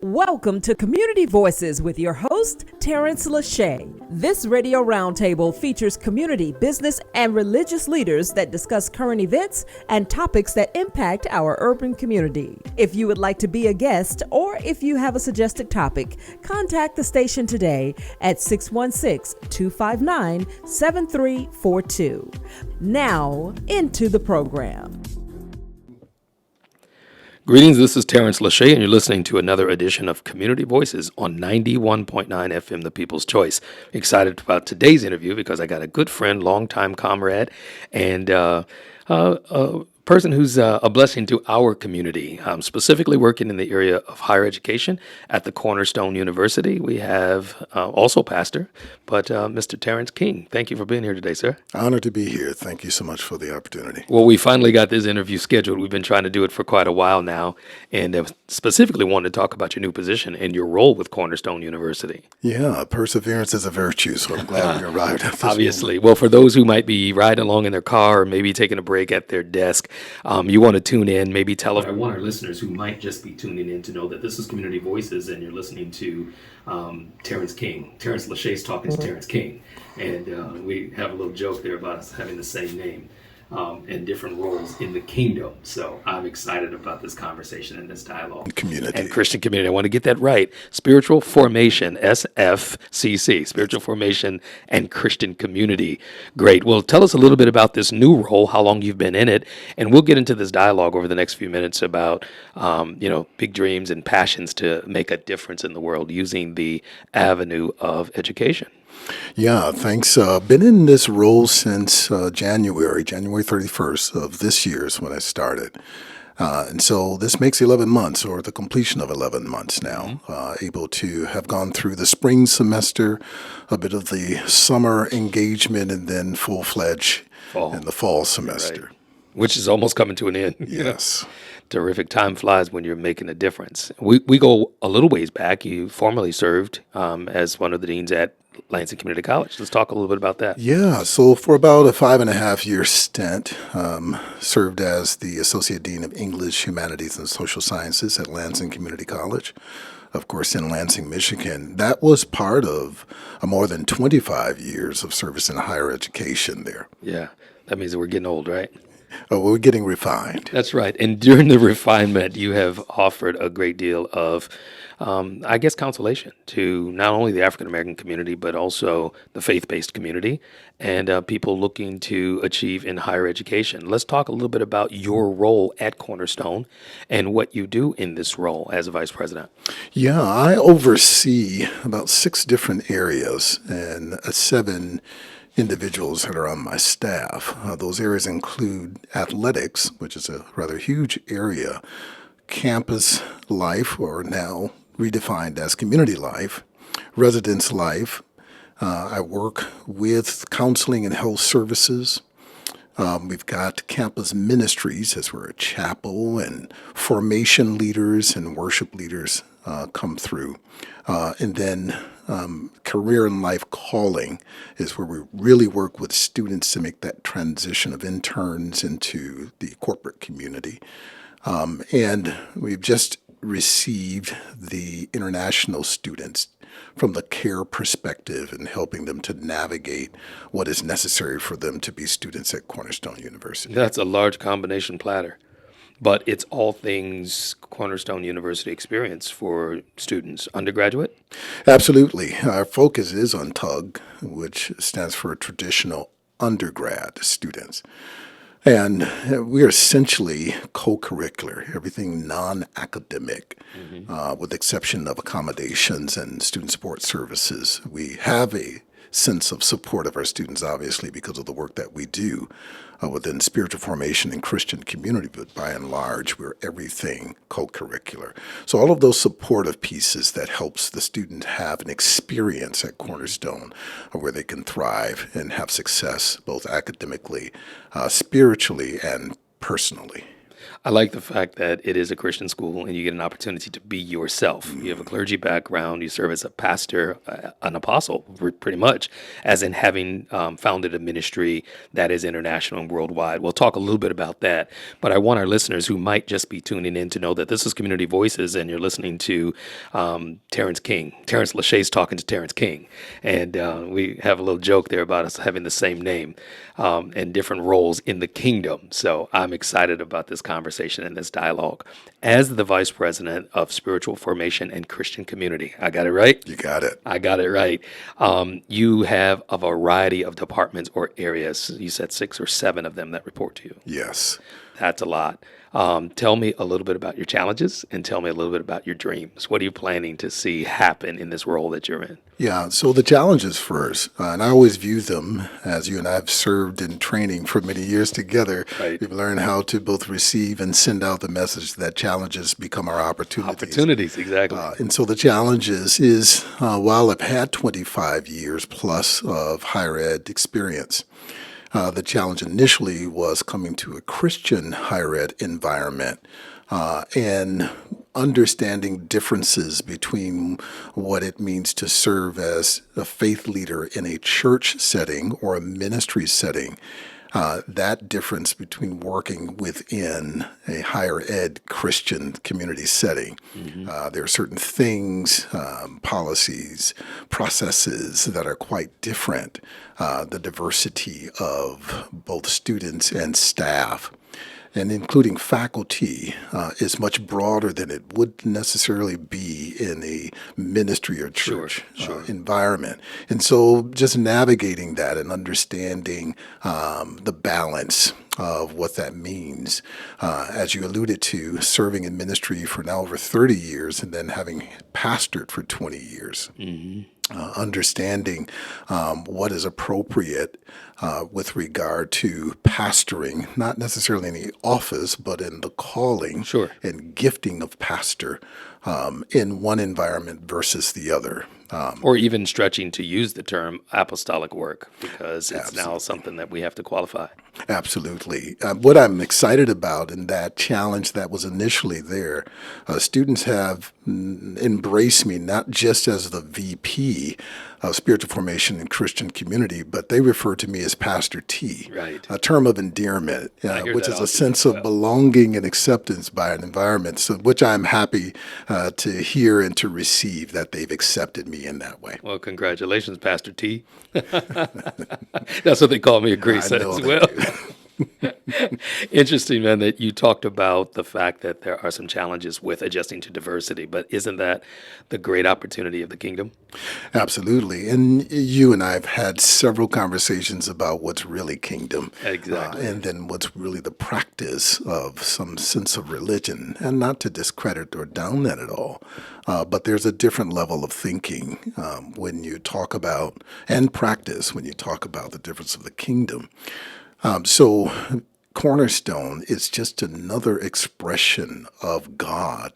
Welcome to Community Voices with your host, Terrence Lauchie. This radio roundtable features community, business, and religious leaders that discuss current events and topics that impact our urban community. If you would like to be a guest or if you have a suggested topic, contact the station today at 616-259-7342. Now, into the program. Greetings, this is Terrence Lauchie, and you're listening to another edition of Community Voices on 91.9 FM, The People's Choice. Excited about today's interview because I got a good friend, longtime comrade, and a person who's a blessing to our community, specifically working in the area of higher education at the Cornerstone University. We have also pastor, but Mr. Terrence King. Thank you for being here today, sir. Honored to be here. Thank you so much for the opportunity. Well, we finally got this interview scheduled. We've been trying to do it for quite a while now, and specifically wanted to talk about your new position and your role with Cornerstone University. Yeah, perseverance is a virtue, so I'm glad we arrived at this Obviously. moment. Well, for those who might be riding along in their car or maybe taking a break at their desk, you want to tune in, maybe tell I want our listeners who might just be tuning in to know that this is Community Voices and you're listening to Terrence King. Terrence Lauchie's talking to Terrence King. And we have a little joke there about us having the same name and different roles in the kingdom. So I'm excited about this conversation and this dialogue. Community. And Christian community. I want to get that right. Spiritual Formation, SFCC, Spiritual Formation and Christian Community. Great. Well, tell us a little bit about this new role, how long you've been in it, and we'll get into this dialogue over the next few minutes about, big dreams and passions to make a difference in the world using the avenue of education. Yeah, thanks. Been in this role since January 31st of this year is when I started. And so this makes 11 months, or the completion of 11 months now, able to have gone through the spring semester, a bit of the summer engagement, and then full-fledged in the fall semester. Right. Which is almost coming to an end. Yes. Terrific. Time flies when you're making a difference. We go a little ways back. You formerly served as one of the deans at Lansing Community College. Let's talk a little bit about that. Yeah, so for about a 5.5-year stint, served as the Associate Dean of English, Humanities, and Social Sciences at Lansing Community College, of course, in Lansing, Michigan. That was part of more than 25 years of service in higher education there. Yeah, that means that we're getting old, right? We're getting refined. That's right. And during the refinement, you have offered a great deal of, consolation to not only the African American community, but also the faith-based community and people looking to achieve in higher education. Let's talk a little bit about your role at Cornerstone and what you do in this role as a vice president. Yeah, I oversee about 6 different areas and 7 individuals that are on my staff. Those areas include athletics, which is a rather huge area, campus life, or now redefined as community life, residence life. I work with counseling and health services. We've got campus ministries, as we're a chapel, and formation leaders and worship leaders come through. And then career and life calling is where we really work with students to make that transition of interns into the corporate community. And we've just received the international students from the care perspective and helping them to navigate what is necessary for them to be students at Cornerstone University. That's a large combination platter. But it's all things Cornerstone University experience for students. Undergraduate? Absolutely. Our focus is on TUG, which stands for traditional undergrad students. And we're essentially co-curricular, everything non-academic, with the exception of accommodations and student support services. We have a sense of support of our students, obviously, because of the work that we do within spiritual formation and Christian community, but by and large, we're everything co-curricular. So all of those supportive pieces that helps the student have an experience at Cornerstone where they can thrive and have success, both academically, spiritually, and personally. I like the fact that it is a Christian school and you get an opportunity to be yourself. You have a clergy background, you serve as a pastor, an apostle, pretty much, as in having founded a ministry that is international and worldwide. We'll talk a little bit about that, but I want our listeners who might just be tuning in to know that this is Community Voices and you're listening to Terrence King. Terrence Lauchie's talking to Terrence King, and we have a little joke there about us having the same name and different roles in the kingdom. So I'm excited about this conversation and this dialogue. As the Vice President of Spiritual Formation and Christian Community, I got it right? You got it. I got it right. You have a variety of departments or areas. You said 6 or 7 of them that report to you. Yes. That's a lot. Tell me a little bit about your challenges and tell me a little bit about your dreams. What are you planning to see happen in this role that you're in? Yeah, so the challenges first, and I always view them as you and I have served in training for many years together. Right. We've learned how to both receive and send out the message that challenges become our opportunities. Opportunities, exactly. And so the challenges is, while I've had 25 years plus of higher ed experience, the challenge initially was coming to a Christian higher ed environment and understanding differences between what it means to serve as a faith leader in a church setting or a ministry setting. That difference between working within a higher ed Christian community setting. There are certain things, policies, processes that are quite different. The diversity of both students and staff, and including faculty, is much broader than it would necessarily be in a ministry or church environment. And so just navigating that and understanding the balance of what that means, as you alluded to, serving in ministry for now over 30 years and then having pastored for 20 years. Understanding what is appropriate with regard to pastoring, not necessarily in the office, but in the calling and gifting of pastor in one environment versus the other. Or even stretching to use the term apostolic work, because it's now something that we have to qualify. Absolutely. What I'm excited about in that challenge that was initially there, students have embraced me not just as the VP of Spiritual Formation and Christian Community, but they refer to me as Pastor T, right. A term of endearment, which is a sense of belonging and acceptance by an environment, so which I'm happy to hear and to receive that they've accepted me in that way. Well, congratulations, Pastor T. That's what they call me at Grace as well. Interesting, man, that you talked about the fact that there are some challenges with adjusting to diversity, but isn't that the great opportunity of the kingdom? Absolutely. And you and I have had several conversations about what's really kingdom. Exactly. And then what's really the practice of some sense of religion, and not to discredit or down that at all. But there's a different level of thinking when you talk about, and practice when you talk about the difference of the kingdom. So Cornerstone is just another expression of God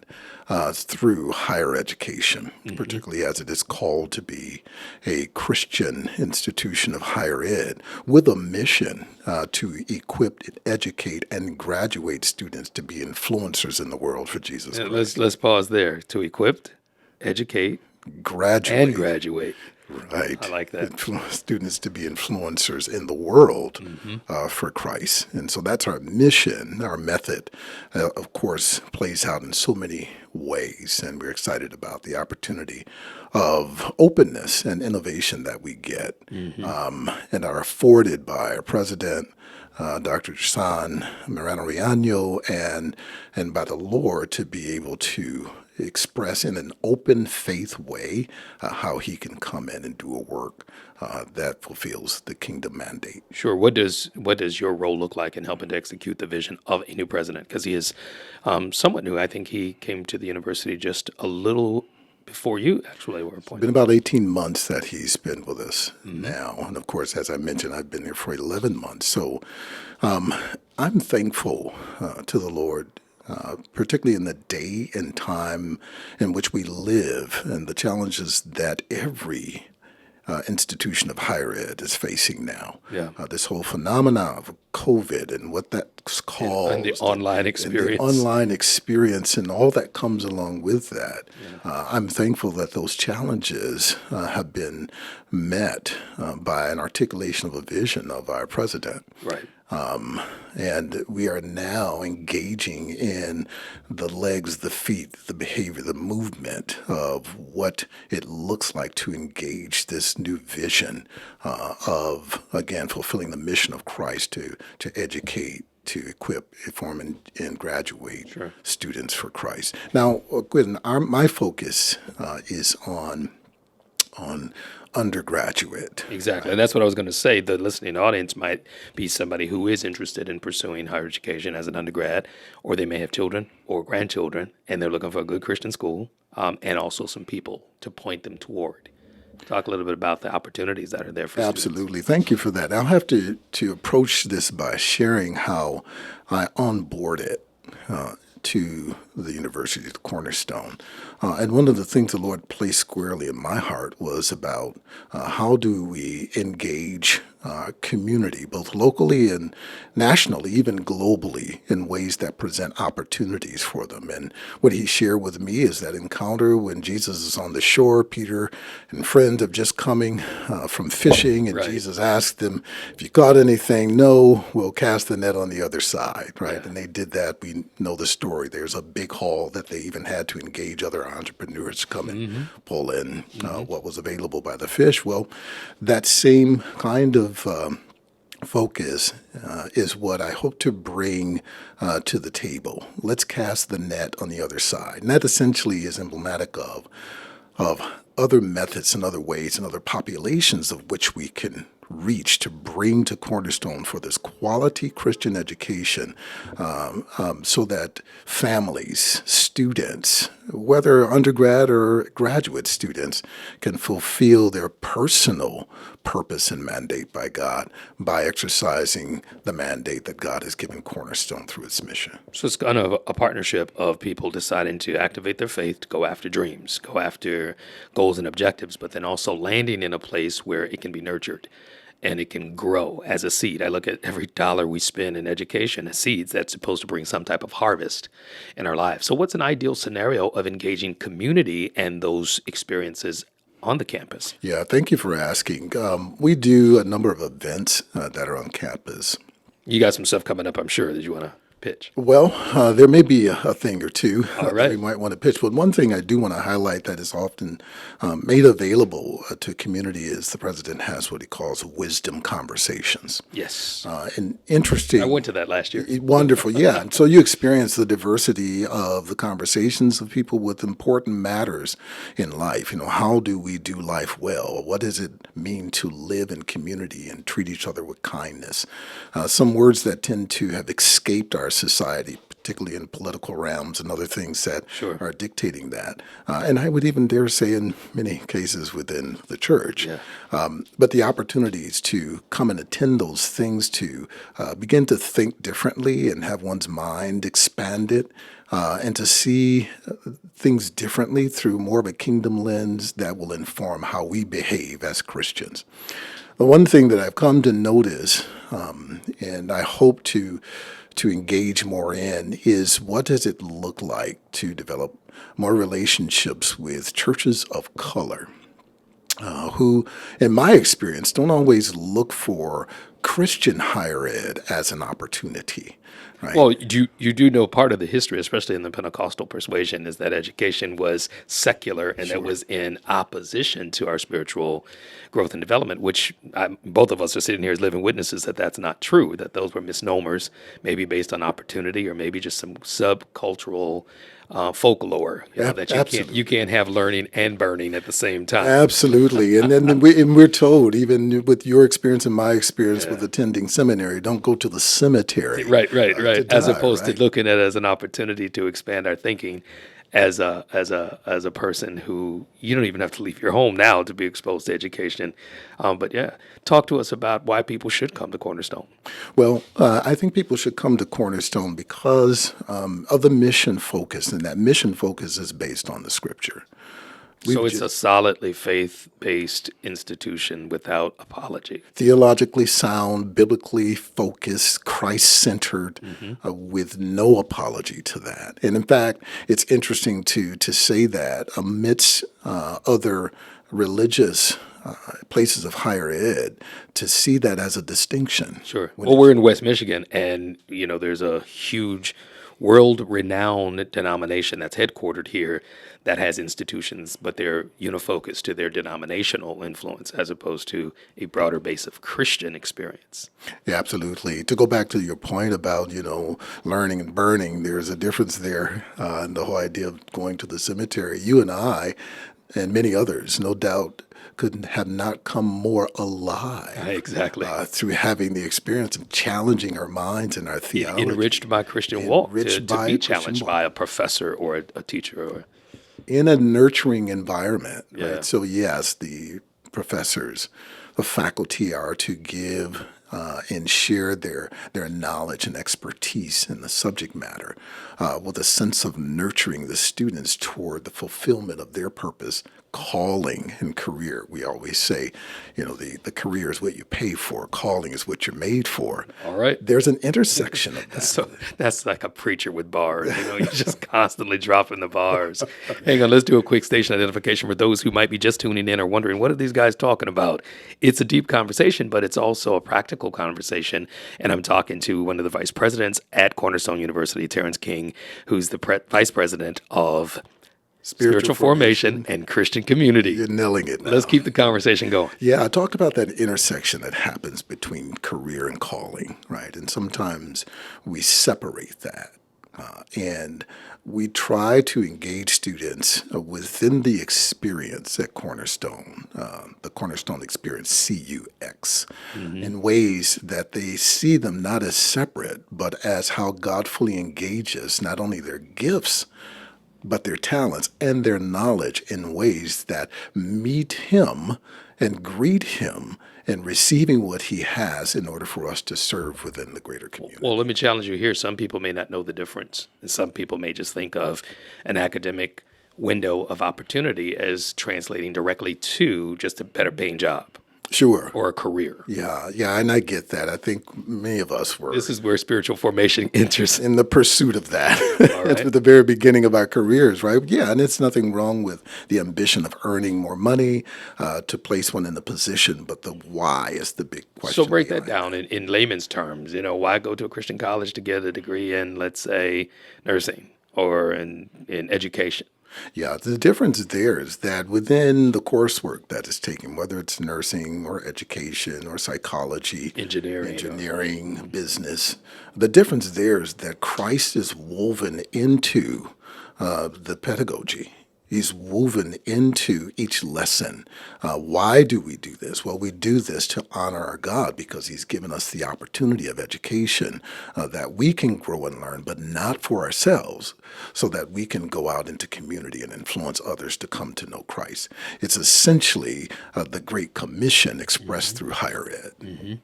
through higher education, particularly as it is called to be a Christian institution of higher ed with a mission to equip, educate, and graduate students to be influencers in the world for Jesus Christ. Let's pause there. To equip, educate, graduate. And graduate. Right. I like that. Students to be influencers in the world for Christ. And so that's our mission. Our method, of course, plays out in so many ways. And we're excited about the opportunity of openness and innovation that we get and are afforded by our president, Dr. San Marano-Riaño, and by the Lord to be able to express in an open faith way how he can come in and do a work that fulfills the kingdom mandate. Sure. What does your role look like in helping to execute the vision of a new president? Because he is somewhat new. I think he came to the university just a little before you actually were appointed. It's been about 18 months that he's been with us now. And of course, as I mentioned, I've been there for 11 months. So I'm thankful to the Lord, particularly in the day and time in which we live and the challenges that every institution of higher ed is facing now. Yeah. This whole phenomenon of COVID and what that's caused. And the online experience. And the online experience and all that comes along with that. I'm thankful that those challenges have been met by an articulation of a vision of our president. Right. And we are now engaging in the legs, the feet, the behavior, the movement of what it looks like to engage this new vision of, again, fulfilling the mission of Christ to educate, to equip, inform, and graduate students for Christ. Now, Gwynn, my focus is on undergraduate. Exactly. And that's what I was going to say. The listening audience might be somebody who is interested in pursuing higher education as an undergrad, or they may have children or grandchildren, and they're looking for a good Christian school, and also some people to point them toward. Talk a little bit about the opportunities that are there for Absolutely. Thank you for that. I'll have to approach this by sharing how I onboarded to the university, to Cornerstone. And one of the things the Lord placed squarely in my heart was about how do we engage community, both locally and nationally, even globally, in ways that present opportunities for them. And what he shared with me is that encounter when Jesus is on the shore, Peter and friends have just coming from fishing, and Jesus asked them, if you caught anything, no, we'll cast the net on the other side, right? Yeah. And they did that. We know the story. There's a big haul that they even had to engage other entrepreneurs to come and pull in what was available by the fish. Well, that same kind of focus is what I hope to bring to the table. Let's cast the net on the other side. And that essentially is emblematic of other methods and other ways and other populations of which we can reach to bring to Cornerstone for this quality Christian education so that families, students, whether undergrad or graduate students, can fulfill their personal purpose and mandate by God by exercising the mandate that God has given Cornerstone through its mission. So it's kind of a partnership of people deciding to activate their faith, to go after dreams, go after goals and objectives, but then also landing in a place where it can be nurtured and it can grow as a seed. I look at every dollar we spend in education as seeds that's supposed to bring some type of harvest in our lives. So what's an ideal scenario of engaging community and those experiences on the campus? Yeah, thank you for asking. We do a number of events that are on campus. You got some stuff coming up, I'm sure, that you want to pitch. Well, there may be a thing or two that we might want to pitch, but one thing I do want to highlight that is often made available to community is the president has what he calls wisdom conversations. Yes. And interesting. I went to that last year. Wonderful, yeah. And so you experience the diversity of the conversations of people with important matters in life. You know, how do we do life well? What does it mean to live in community and treat each other with kindness? Some words that tend to have escaped our society, particularly in political realms and other things that are dictating that. And I would even dare say in many cases within the church. Yeah. But the opportunities to come and attend those things, to begin to think differently and have one's mind expanded, and to see things differently through more of a kingdom lens that will inform how we behave as Christians. The one thing that I've come to notice, and I hope to engage more in, is what does it look like to develop more relationships with churches of color who, in my experience, don't always look for Christian higher ed as an opportunity. Right? Well, you do know part of the history, especially in the Pentecostal persuasion, is that education was secular and it was in opposition to our spiritual growth and development, which both of us are sitting here as living witnesses that that's not true, that those were misnomers, maybe based on opportunity or maybe just some subcultural folklore, that you can't have learning and burning at the same time. Absolutely. And then we're told, even with your experience and my experience with attending seminary, don't go to the cemetery. Right. As opposed to looking at it as an opportunity to expand our thinking as a person who you don't even have to leave your home now to be exposed to education. But talk to us about why people should come to Cornerstone. Well, I think people should come to Cornerstone because of the mission focus, and that mission focus is based on the Scripture. We've So it's a solidly faith-based institution without apology. theologically sound, biblically focused, Christ-centered, with no apology to that. And in fact, it's interesting to say that amidst other religious places of higher ed, to see that as a distinction. Sure. Well, we're in West Michigan, and there's a huge, world-renowned denomination that's headquartered here that has institutions, but they're unifocused to their denominational influence as opposed to a broader base of Christian experience. Yeah, absolutely. To go back to your point about, learning and burning, there's a difference there in the whole idea of going to the cemetery. You and I, and many others, no doubt, could have not come more alive. Exactly. Through having the experience of challenging our minds and our theology. Enriched by Christian walk, to by be Christian challenged walk. by a professor or a teacher. Or In a nurturing environment, Yeah. right? So yes, the professors, the faculty are to give and share their knowledge and expertise in the subject matter with a sense of nurturing the students toward the fulfillment of their purpose, calling, and career. We always say, the career is what you pay for, calling is what you're made for. All right. There's an intersection of that. So that's like a preacher with bars. You're just constantly dropping the bars. Hang on, let's do a quick station identification for those who might be just tuning in or wondering, what are these guys talking about? It's a deep conversation, but it's also a practical conversation. And I'm talking to one of the vice presidents at Cornerstone University, Terrence King, who's the vice president of Spiritual Formation and Christian Community. You're nailing it now. Let's keep the conversation going. Yeah, I talked about that intersection that happens between career and calling, right? And sometimes we separate that. And we try to engage students within the experience at Cornerstone, the Cornerstone experience, CUX, in ways that they see them not as separate, but as how God fully engages not only their gifts, but their talents and their knowledge in ways that meet him and greet him in receiving what he has in order for us to serve within the greater community. Well, let me challenge you here. Some people may not know the difference. And some people may just think of an academic window of opportunity as translating directly to just a better paying job. Sure. Or a career. Yeah, and I get that. I think many of us were. This is where spiritual formation enters. In the pursuit of that. Right. At the very beginning of our careers, right? Yeah, and it's nothing wrong with the ambition of earning more money to place one in the position, but the why is the big question. So break that down in layman's terms. Why go to a Christian college to get a degree in, let's say, nursing or in education? Yeah, the difference there is that within the coursework that is taken, whether it's nursing or education or psychology, engineering, business, the difference there is that Christ is woven into the pedagogy. He's woven into each lesson. Why do we do this? Well, we do this to honor our God because he's given us the opportunity of education that we can grow and learn, but not for ourselves, so that we can go out into community and influence others to come to know Christ. It's essentially the Great Commission expressed through higher ed.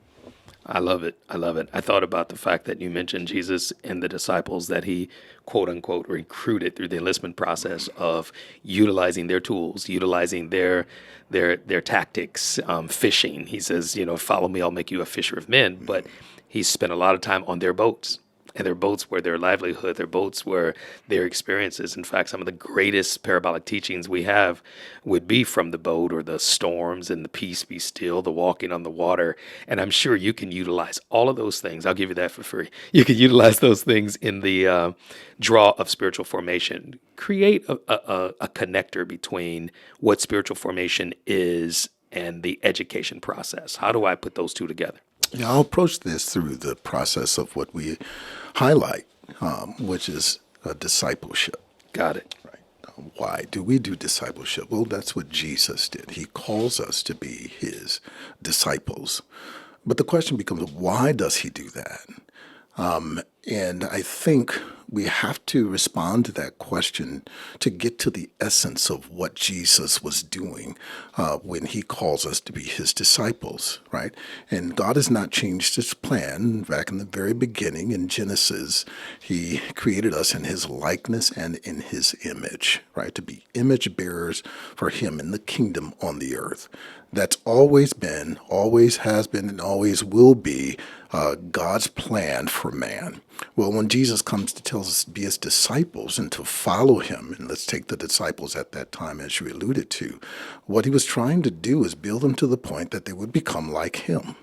I love it. I thought about the fact that you mentioned Jesus and the disciples that he, quote unquote, recruited through the enlistment process of utilizing their tools, utilizing their tactics, fishing. He says, follow me, I'll make you a fisher of men. But he spent a lot of time on their boats. And their boats were their livelihood. Their boats were their experiences. In fact, some of the greatest parabolic teachings we have would be from the boat, or the storms and the peace be still, the walking on the water. And I'm sure you can utilize all of those things. I'll give you that for free. You can utilize those things in the draw of spiritual formation. Create a connector between what spiritual formation is and the education process. How do I put those two together? Yeah, I'll approach this through the process of what we highlight, which is discipleship. Got it. Right. Why do we do discipleship? Well, that's what Jesus did. He calls us to be his disciples. But the question becomes, why does he do that? And I think we have to respond to that question to get to the essence of what Jesus was doing when he calls us to be his disciples, right? And God has not changed his plan. Back in the very beginning in Genesis, he created us in his likeness and in his image, right? To be image bearers for him in the kingdom on the earth. That's always been, always has been, and always will be God's plan for man. Well, when Jesus comes to tell us to be his disciples and to follow him, and let's take the disciples at that time, as you alluded to, what he was trying to do is build them to the point that they would become like him.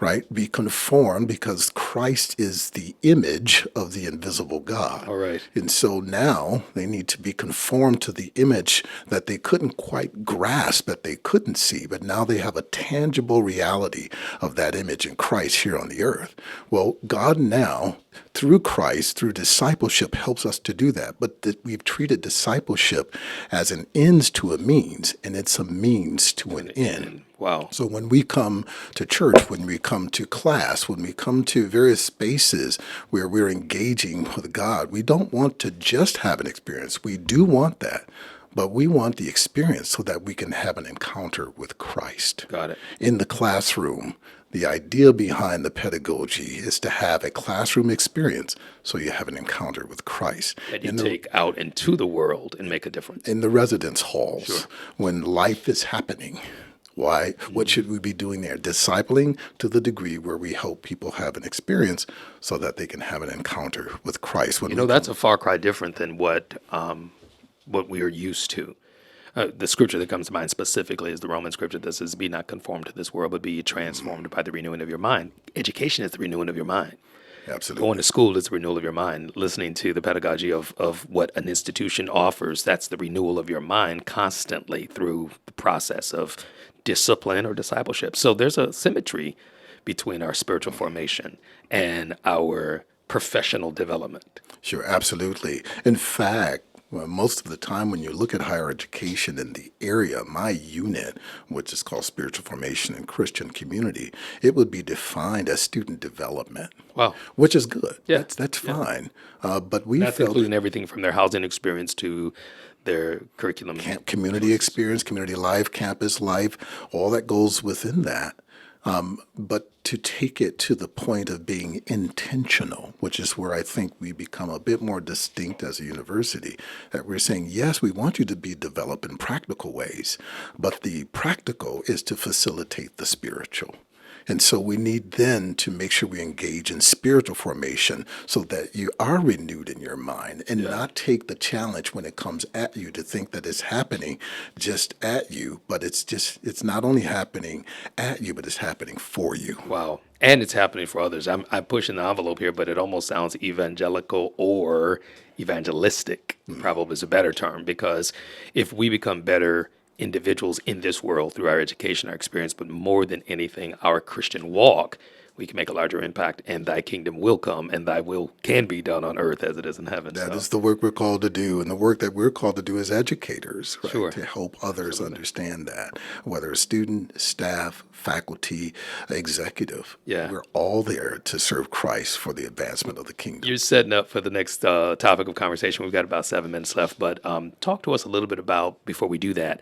Right? Be conformed, because Christ is the image of the invisible God. All right. And so now they need to be conformed to the image that they couldn't quite grasp, that they couldn't see, but now they have a tangible reality of that image in Christ here on the earth. Well, God now, through Christ, through discipleship, helps us to do that. But we've treated discipleship as an ends to a means, and it's a means to an end. Wow. So when we come to church, when we come to class, when we come to various spaces where we're engaging with God, we don't want to just have an experience. We do want that, but we want the experience so that we can have an encounter with Christ. Got it. In the classroom, the idea behind the pedagogy is to have a classroom experience so you have an encounter with Christ. That you take out into the world and make a difference. In the residence halls, Sure. when life is happening. Why? What should we be doing there? Discipling to the degree where we help people have an experience so that they can have an encounter with Christ. That's a far cry different than what we are used to. The scripture that comes to mind specifically is the Roman scripture that says, "Be not conformed to this world, but be ye transformed by the renewing of your mind." Education is the renewing of your mind. Absolutely. Going to school is the renewal of your mind. Listening to the pedagogy of what an institution offers, that's the renewal of your mind constantly through the process of discipline or discipleship. So there's a symmetry between our spiritual formation and our professional development. Sure, absolutely. In fact, most of the time when you look at higher education in the area, my unit, which is called Spiritual Formation and Christian Community, it would be defined as student development. Wow. Which is good. Yeah. That's fine. But we That's felt including everything from their housing experience to their curriculum. community experience, community life, campus life, all that goes within that. But to take it to the point of being intentional, which is where I think we become a bit more distinct as a university, that we're saying, yes, we want you to be developed in practical ways, but the practical is to facilitate the spiritual. And so we need then to make sure we engage in spiritual formation so that you are renewed in your mind and not take the challenge when it comes at you to think that it's happening just at you, but it's not only happening at you, but it's happening for you. Wow. And it's happening for others. I'm pushing the envelope here, but it almost sounds evangelical or evangelistic, probably is a better term, because if we become better individuals in this world through our education, our experience, but more than anything, our Christian walk, we can make a larger impact, and thy kingdom will come, and thy will can be done on earth as it is in heaven. That is the work we're called to do, and the work that we're called to do as educators, right? Sure. To help others understand that, whether a student, staff, faculty, executive, we're all there to serve Christ for the advancement of the kingdom. You're setting up for the next topic of conversation. We've got about 7 minutes left, but talk to us a little bit about, before we do that,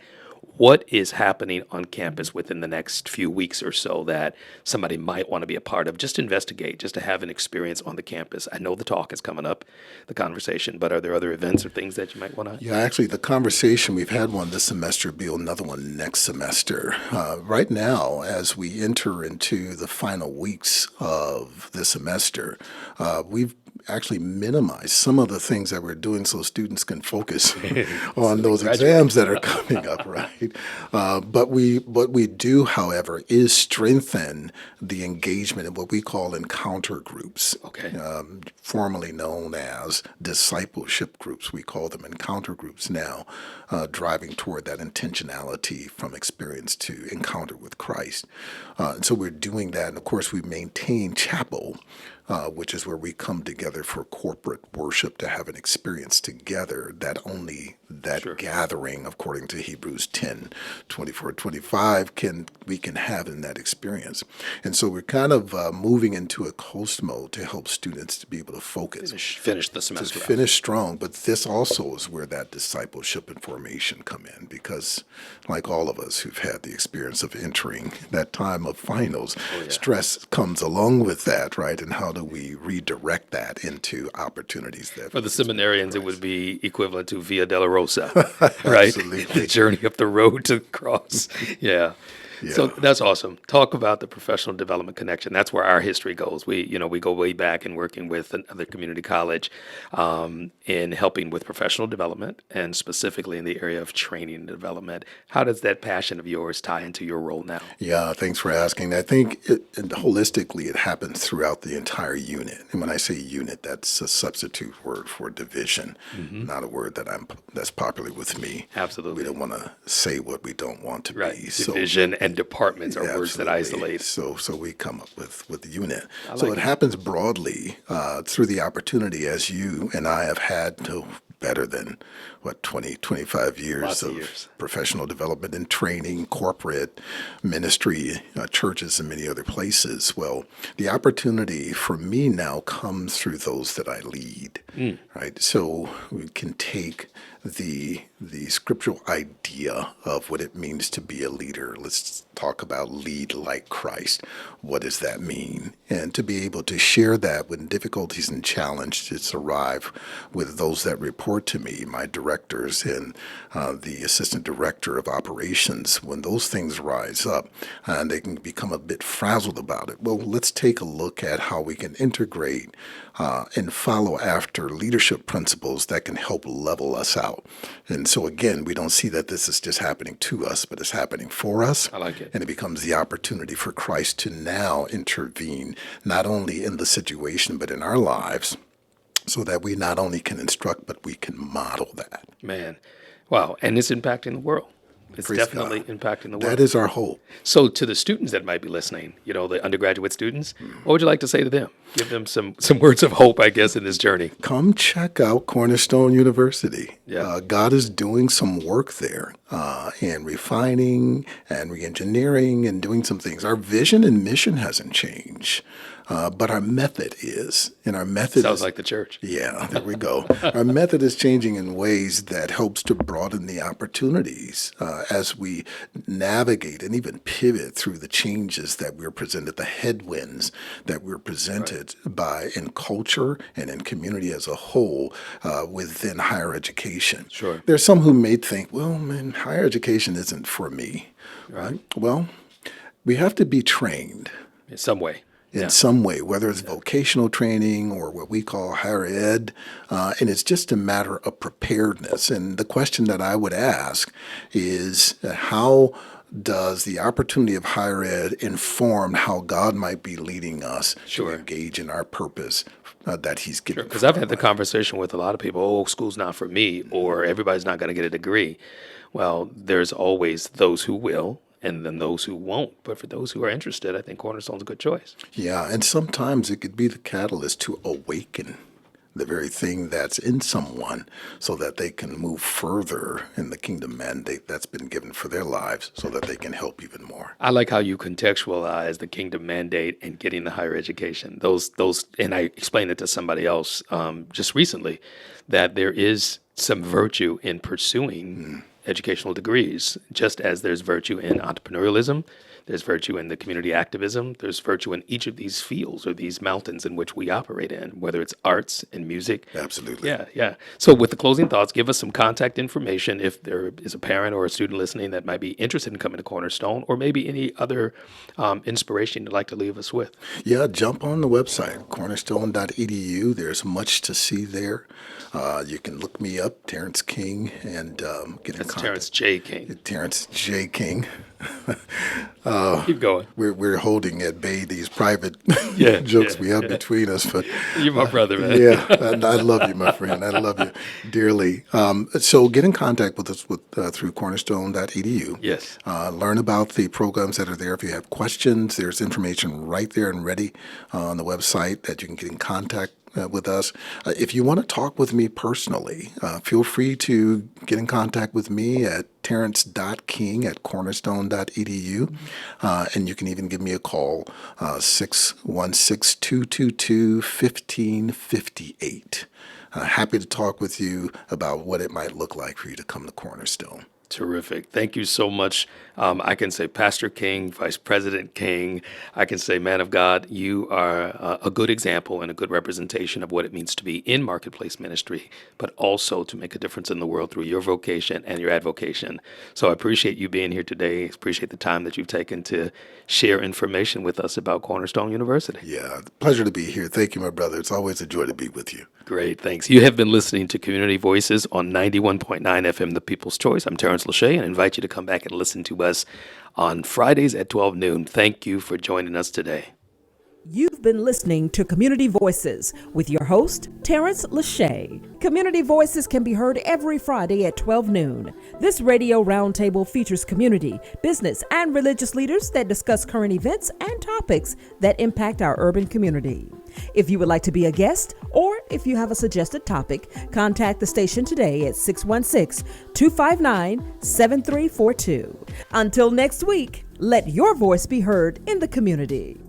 what is happening on campus within the next few weeks or so that somebody might want to be a part of? Just investigate, just to have an experience on the campus. I know the talk is coming up, the conversation, but are there other events or things that you might want to? Yeah, actually, the conversation, we've had one this semester, be another one next semester. Right now, as we enter into the final weeks of the semester, we've actually minimize some of the things that we're doing so students can focus on those exams that are coming up, right? But what we do, however, is strengthen the engagement in what we call encounter groups, formerly known as discipleship groups. We call them encounter groups now, driving toward that intentionality from experience to encounter with Christ. And so we're doing that. And of course, we maintain chapel which is where we come together for corporate worship to have an experience together that only that Sure. gathering, according to Hebrews 10:24-25, we can have in that experience. And so we're kind of moving into a coast mode to help students to be able to focus. Finish the To semester out. finish strong, but this also is where that discipleship and formation come in, because like all of us who've had the experience of entering that time of finals, stress comes along with that, right? And how do we redirect that into opportunities that For the seminarians, it would be equivalent to Via Dolorosa, right? Absolutely. The journey up the road to the cross. Yeah. So Yeah. that's awesome. Talk about the professional development connection. That's where our history goes. We go way back in working with another community college in helping with professional development and specifically in the area of training and development. How does that passion of yours tie into your role now? Yeah, thanks for asking. I think holistically it happens throughout the entire unit. And when I say unit, that's a substitute word for division, not a word that's popular with me. Absolutely. We don't want to say what we don't want to Right. be. Division and departments are words that Absolutely. isolate. So we come up with the unit. I So like it it. happens broadly through the opportunity, as you and I have had to better than 25 years Lots of of years. professional development and training, corporate ministry, churches, and many other places. Well, the opportunity for me now comes through those that I lead, right? So we can take the scriptural idea of what it means to be a leader. Let's talk about lead like Christ. What does that mean? And to be able to share that when difficulties and challenges arrive with those that report to me, my directors and the assistant director of operations, when those things rise up and they can become a bit frazzled about it. Well, let's take a look at how we can integrate and follow after leadership principles that can help level us out. And so again, we don't see that this is just happening to us, but it's happening for us. I like it. And it becomes the opportunity for Christ to now intervene, not only in the situation, but in our lives, so that we not only can instruct, but we can model that. Man, wow. And it's impacting the world. It's Praise definitely God. impacting the world. That is our hope. So to the students that might be listening, the undergraduate students, what would you like to say to them? Give them some words of hope, I guess, in this journey. Come check out Cornerstone University. Yeah. God is doing some work there and refining and re-engineering and doing some things. Our vision and mission hasn't changed, but our method is. And our method Sounds is, like the church. Yeah, there we go. Our method is changing in ways that helps to broaden the opportunities as we navigate and even pivot through the changes that we're presented, the headwinds that we're presented by in culture and in community as a whole within higher education. Sure. There's some who may think, well, man, higher education isn't for me. Right. Well, we have to be trained In some way. in some way, whether it's vocational training or what we call higher ed. And it's just a matter of preparedness. And the question that I would ask is how does the opportunity of higher ed inform how God might be leading us Sure. to engage in our purpose that He's given? Because I've had the conversation with a lot of people, oh, school's not for me, or everybody's not going to get a degree. Well, there's always those who will, and then those who won't. But for those who are interested, I think Cornerstone's a good choice. Yeah, and sometimes it could be the catalyst to awaken the very thing that's in someone so that they can move further in the kingdom mandate that's been given for their lives so that they can help even more. I like how you contextualize the kingdom mandate and getting the higher education. Those, and I explained it to somebody else just recently, that there is some virtue in pursuing educational degrees, just as there's virtue in entrepreneurialism, there's virtue in the community activism, there's virtue in each of these fields or these mountains in which we operate in, whether it's arts and music. Absolutely. Yeah. So with the closing thoughts, give us some contact information if there is a parent or a student listening that might be interested in coming to Cornerstone, or maybe any other inspiration you'd like to leave us with. Yeah, jump on the website, cornerstone.edu. There's much to see there. You can look me up, Terrence King, and get in That's contact. Terrence J. King. Terrence J. King. Keep going. We're holding at bay these private jokes we have between us, but You're my brother, man. yeah, and I love you, my friend. I love you dearly. So get in contact with us through cornerstone.edu. Yes. Learn about the programs that are there. If you have questions, there's information right there and ready on the website that you can get in contact with us. If you want to talk with me personally, feel free to get in contact with me at terrence.king@cornerstone.edu. And you can even give me a call, 616-222-1558. Happy to talk with you about what it might look like for you to come to Cornerstone. Terrific. Thank you so much. I can say Pastor King, Vice President King. I can say, man of God, you are a good example and a good representation of what it means to be in marketplace ministry, but also to make a difference in the world through your vocation and your advocation. So I appreciate you being here today. Appreciate the time that you've taken to share information with us about Cornerstone University. Yeah, pleasure to be here. Thank you, my brother. It's always a joy to be with you. Great, thanks. You have been listening to Community Voices on 91.9 FM, The People's Choice. I'm Tarence Lauchie, and I invite you to come back and listen to us on Fridays at 12 noon. Thank you for joining us today. You've been listening to Community Voices with your host, Terrence Lauchie. Community Voices can be heard every Friday at 12 noon. This radio roundtable features community, business, and religious leaders that discuss current events and topics that impact our urban community. If you would like to be a guest, or if you have a suggested topic, contact the station today at 616-259-7342. Until next week, let your voice be heard in the community.